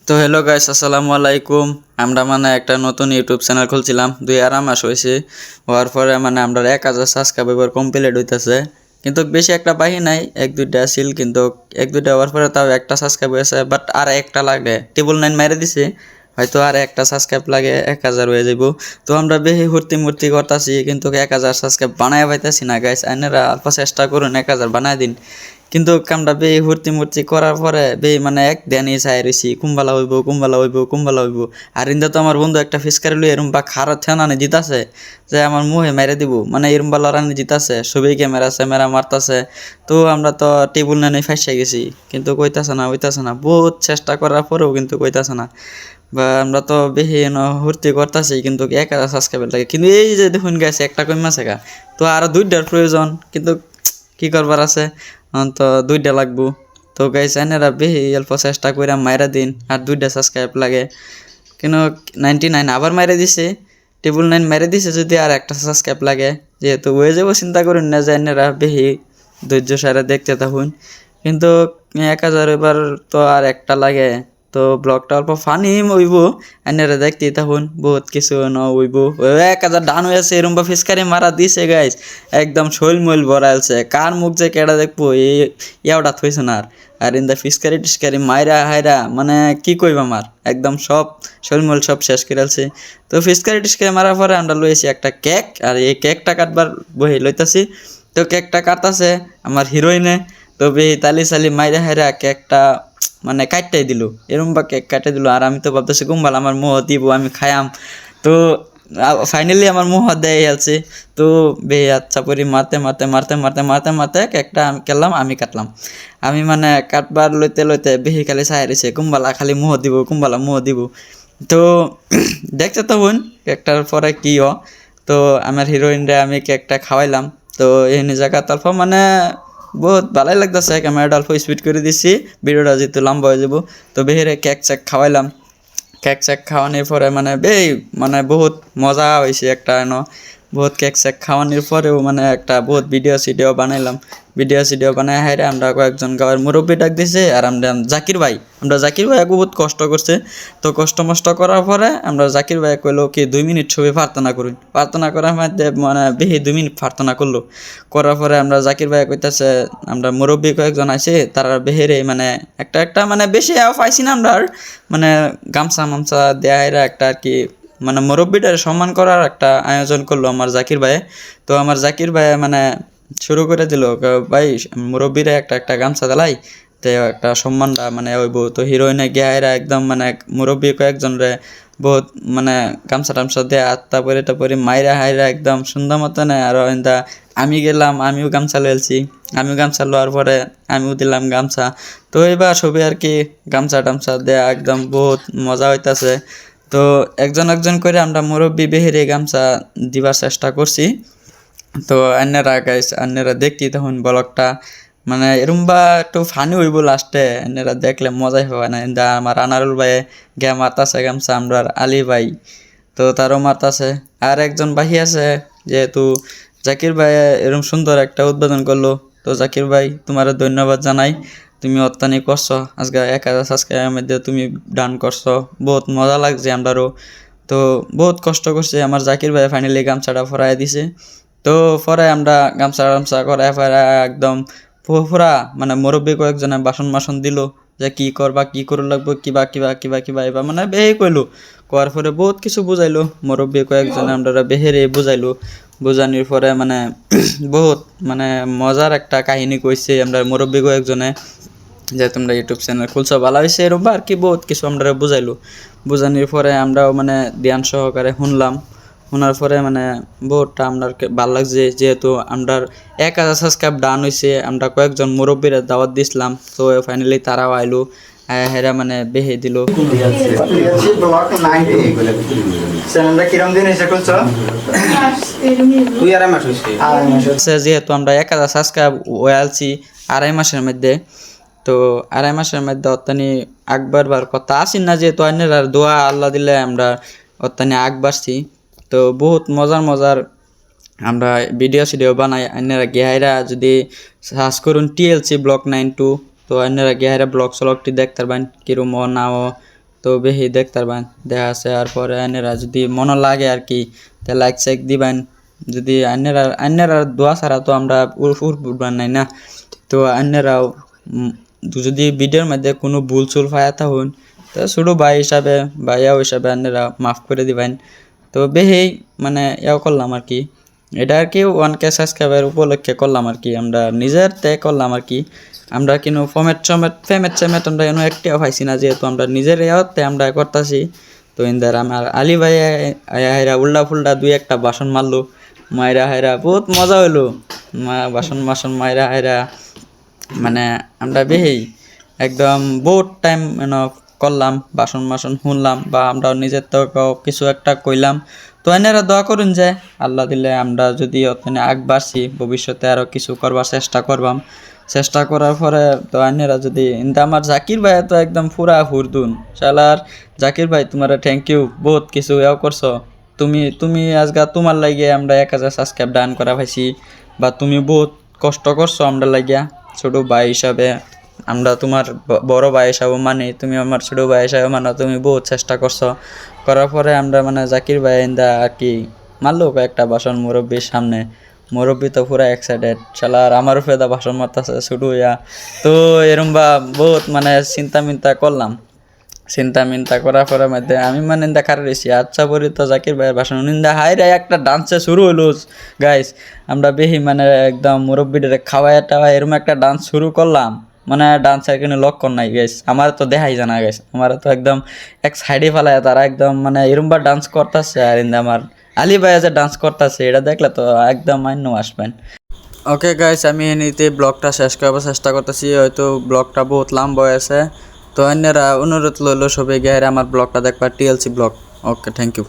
তো hello guys, আসসালামু আলাইকুম। আমরা একটা নতুন ইউটিউব চ্যানেল খুলছিলাম, 2.5 মাস হয়েছে। হওয়ার পরে আমরা 1000 সাবস্ক্রাইবার কমপ্লিট হইতেছে, কিন্তু বেশি একটা পাই নাই, এক দুইটা আসিল, কিন্তু এক দুইটা হওয়ার পরে তাও একটা সাবস্ক্রাইব হয়েছে, বাট আর একটা লাগে। 999 মেরে দিছে, হয়তো আর একটা সাবস্ক্রাইব লাগে 1000 হয়ে যাব। তো আমরা বেশি মূর্তি করতেছি, কিন্তু 1000 সাবস্ক্রাইব বানায় পাইতেছি না গাইস। আইনারা অল্প চেষ্টা করুন, 1000 বানায় দিন। কিন্তু কামটা মূর্তি করার পরে এক দেনই চাই রয়েছি, কুম্বালা হইব। আর ইন্দা তো আমার বন্ধু একটা ফিসকারি লই এরম বা খারাপ থেনানি জিতাছে, যে আমার মুহে মেরে দিব, এরম বা লড়ানি জিতাছে, সবই ক্যামেরা মারতাছে। তো আমরা তো টেবিল নেই ফাইসে গেছি, কিন্তু কইতাছে না হইতাছে না, বহুত চেষ্টা করার পরেও কিন্তু কইতাছে না। বা আমরা তো বেশি ভর্তি করতেছি, কিন্তু 1000 সাবস্ক্রাইবার লাগে। কিন্তু এই যে দেখুন গেছে একটা কইমাছে গা, তো আরো 2টার প্রয়োজন, কিন্তু কি করবার আছে, তো 2টা লাগবো। তো গাইস এনারা বেশি অল্প চেষ্টা কইরা মাইরা দিন, আর 2টা সাবস্ক্রাইব লাগে। কিন্তু 99 আবার মাইরা দিছে, 999 মাইরা দিছে, যদি আর একটা সাবস্ক্রাইব লাগে যেহেতু হয়ে যাবো। চিন্তা করুন না যে এনারা বেশি ধৈর্য সারা দেখতে থাকুন। কিন্তু 1000 এবার তো আর একটা লাগে। তো ব্লগটা অল্প ফানি হইব, এনারা দেখতেই থাকুন, বহুত কিছু হইব। 1000 ডান হয়েছে, এরম বা ফিসকারি মারা দিছে গাইস, একদম শৈল মইল ভরাইলছে। কার মুখ যে কেডা দেখবো, ইয়াওটা থইছে না। আর ইন্দা ফিসকারি টিসকারি মাইরা হাইরা, কি কইব আমার, একদম সব শৈলমল সব শেষ করেছে। তো ফিসকারি টিসকারি মারার পরে আমরা লইছি একটা কেক, আর এই কেকটা কাটবার বহি লইতাছি। তো কেকটা কাটতাছে আমার হিরোইনে, তো তালি সালি মাইরা হাইরা কেকটা কাটটাই দিল, এরম বা কেক কাটে দিল। আর আমি তো ভাবতেছি কুম্বাল আমার মোহ দিব, আমি খায়াম। তো ফাইনালি আমার মোহ দেয় আছে। তো আচ্ছা পরি মারতে কেকটা আমি খেলাম, আমি কাটলাম। আমি কাটবার লইতে লইতে বেহি খালি চাই রয়েছে, কুম্বালা খালি মোহ দিব। তো দেখতে তখন কেকটার পরে কি তো আমার হিরোইনরে আমি কেকটা খাওয়াইলাম। তো এই জায়গা তারপর বহুত ভালোই লাগতেছে, ক্যামেরাটা অল্প স্পিড করে দিছি, ভিডিওটা যেহেতু লম্বা হয়ে যাব। তো বেহিরে কেক চেক খাওয়াইলাম। কেক চেক খাওয়ানোর পরে বহুত মজা হয়েছে একটা বহুত কেক চেক খাওয়ানোর পরেও একটা বহুত ভিডিও বানাইলাম। ভিডিও বানাই হাইরে আমরা কয়েকজন গাঁয়ের মুরব্বী ডাক দিছে, আর আমরা জাকির ভাই বহুত কষ্ট করছে। তো কষ্ট মষ্ট করার পরে আমরা জাকির ভাই কইলো কি 2 মিনিট ছবি প্রার্থনা করুন। প্রার্থনা করার মধ্যে বেশি 2 মিনিট প্রার্থনা করার পরে আমরা জাকির ভাই কইতাছে, আমরা মুরব্বী কয়েকজন আছে, তারা বেহেরে একটা বেশি পাইছি না আমরা। আর গামছা মামছা দেয়া একটা আর কি, মুরব্বীটার সম্মান করার একটা আয়োজন করলো আমার জাকির ভাই। তো আমার জাকির ভাই শুরু করে দিল, ভাই মুরব্বীরা একটা গামছা দিলাই, তো একটা সম্মানটা হইব। তো হিরোইনে গিয়া একদম মুরব্বী কয়েকজন রে বহুত গামছা টামছা দেয়া আত্মা পরে তারপরে মাইরা হাইরা একদম সুন্দর মতো নেয়। আর আমি গেলাম, আমিও গামছা লইছি। আমিও গামছা লওয়ার পরে আমিও দিলাম গামছা। তো এবার সবই আর কি গামছা টামছা দেয়া একদম বহুত মজা হইতাছে। তো একজন করে আমরা মুরব্বী বেহেরে গামছা দিবার চেষ্টা করছি। তো অন্যরা দেখতি তখন ব্লগটা এরম বা একটু ফানি হইব, লাস্টে অন্যরা দেখলে মজাই হবে না। আমার আনারুল ভাই গে মারতাছে গামছা, আমরা আলী ভাই তো তারও মারতাছে। আর একজন বাহি আছে, যেহেতু জাকির ভাই এরকম সুন্দর একটা উদ্বোধন করলো। তো জাকির ভাই তোমার ধন্যবাদ জানাই, তুমি অত্যানি করছো। আজকে 1000 সাবস্ক্রাইবের মধ্যে তুমি ডান করছো, বহুত মজা লাগছে আমারও। তো বহুত কষ্ট করছে আমার জাকির ভাই, ফাইনালি গামছাটা ফরাই দিছে। তো পরে আমরা গামছা করায় ফেরা একদম পুরা মুরব্বী কয়েকজনে বাসন দিল, যে কি করবা, কি করে লাগবো, কিবা এবার বেহে কইলো। কোয়ার পরে বহুত কিছু বুঝাইলো মুরব্বী কয়েকজনে, আমরা বেহেরে বুঝাইলো। বুঝানোর পরে বহুত মজার একটা কাহিনী কইছে আমরা মুরব্বী কয়েকজনে, যে তোমরা ইউটিউব চ্যানেল খুলছো ভালো হয়েছে, এরকম আর কি বহুত কিছু আমরা বুঝাইলো। বুঝানোর পরে আমরাও ধ্যান সহকারে শুনলাম। শোনার পরে বহুতটা আপনার ভালো লাগছে, যেহেতু আমরা 1000 সাবস্ক্রাইব ডান হয়েছে। আমরা কয়েকজন মুরব্বীরা দাওয়াত দিছিলাম, তো ফাইনালি তারাও আইলো, হেরা বেহে দিল। যেহেতু আমরা 1000 সাবস্ক্রাইব হয়েছি 2.5 মাসের মধ্যে। তো 2.5 মাসের মধ্যে অত্যানি আগবারবার কথা আসি না, যেহেতু অন্যের দোয়া আল্লাহ দিলে আমরা অত্যানি আগবাড়ছি। তো বহুত মজার আমরা ভিডিও বানাই। অন্যরা গেহাইরা যদি সার্চ করুন TLC ব্লগ 92, তো অন্যরা গেহাইরা ব্লগ সলগটি দেখতে পারবেন কিরম নাও। তো বেশি দেখতে পারবেন দেখা আছে। আর পরে আইনেরা যদি মনে লাগে আর কি তা লাইক চেক দিবেন। যদি আইনেরা দোয়া ছাড়া তো আমরা উঠবেন নাই না। তো আইনেরাও যদি ভিডিওর মধ্যে কোনো ভুল চুল পায়া থাকুন তো ছোটো ভাই হিসাবে বা ইয়াও হিসাবে আইনেরা মাফ করে দিবেন। তো বেশি মানে ইয়াও করলাম আর কি, এটা আর কি 1K সাবস্ক্রাইবার উপলক্ষে করলাম আর কি, আমরা নিজের তে করলাম আর কি। আমরা কিন্তু ফেমেট আমরা এনে একটিও পাইছি না, যেহেতু আমরা নিজের ইয়াতে আমরা করতেছি। তো ইন্দার আমার আলী ভাই হাইরা উল্টা ফুল্টা 2-1টা বাসন মারলো, মায়েরা হাইরা বহুত মজা হইলো। বাসন মায়েরা হাইরা মানে আমরা বেহেই একদম বহুত টাইম করলাম, বাসন শুনলাম বা আমরা নিজের তো কিছু একটা কইলাম। তো এনারা দোয়া করুন যে আল্লাহ দিলে আমরা যদি ওখানে আগ বাড়ছি ভবিষ্যতে আরও কিছু করবার চেষ্টা করার পরে তো আইনেরা যদি কিন্তু আমার জাকির ভাই তো একদম পুরা হুরদুন শালার। জাকির ভাই তোমার থ্যাংক ইউ, বহুত কিছু ইয়াও করছো। তুমি আজগা তোমার লাগিয়ে আমরা 1000 সাবস্ক্রাইব ডান করা পাইছি, বা তুমি বহুত কষ্ট করছো আমরা লাগিয়া ছোট ভাই হিসাবে। আমরা তোমার বড় ভাই হিসাবে মানি, তুমি আমার ছোট ভাই হিসাবে মানো। তুমি বহুত চেষ্টা করছো, করার পরে আমরা মানে জাকির ভাই ইন্দা আর কি মারলো কয়েকটা বাসন মুরব্বীর সামনে। মুরব্বী তো পুরা এক্সাইটেড শালার, আমার উপরে দা বাসন মারতেছে শুরু হইয়া। তো এরমবা বহুত মানে চিন্তা করার পরে মধ্যে আমি মানে দেখার রয়েছি আচ্ছা বলি তো জাকির ভাইয়ের ভাষণ নিন্দা হাই রে একটা ডান্সে শুরু হইলো গাইস। আমরা বেশি মানে একদম মুরব্বীদের খাওয়ায় টাওয়া এরকম একটা ডান্স শুরু করলাম, মানে ডান্সের কোনো লক্ষণ নাই গাইস। আমার তো দেখাই জানা গাইস, আমার তো একদম এক সাইডে ফেলায় তারা একদম মানে এরমবা ডান্স করতেছে। আর ইন্দা আমার আলী ভাইয়া যে ডান্স করতেছে এটা দেখলে তো একদম মান্য আসবেন। ওকে গাইস, আমি এমনিতে ব্লগটা শেষ করার চেষ্টা করতেছি, হয়তো ব্লগটা বহুত লম্বা হয়েছে। তো অন্যরা অনুরোধ লইল সবাই গিয়ে আমার ব্লগটা দেখবার TLC blog. Okay, thank you.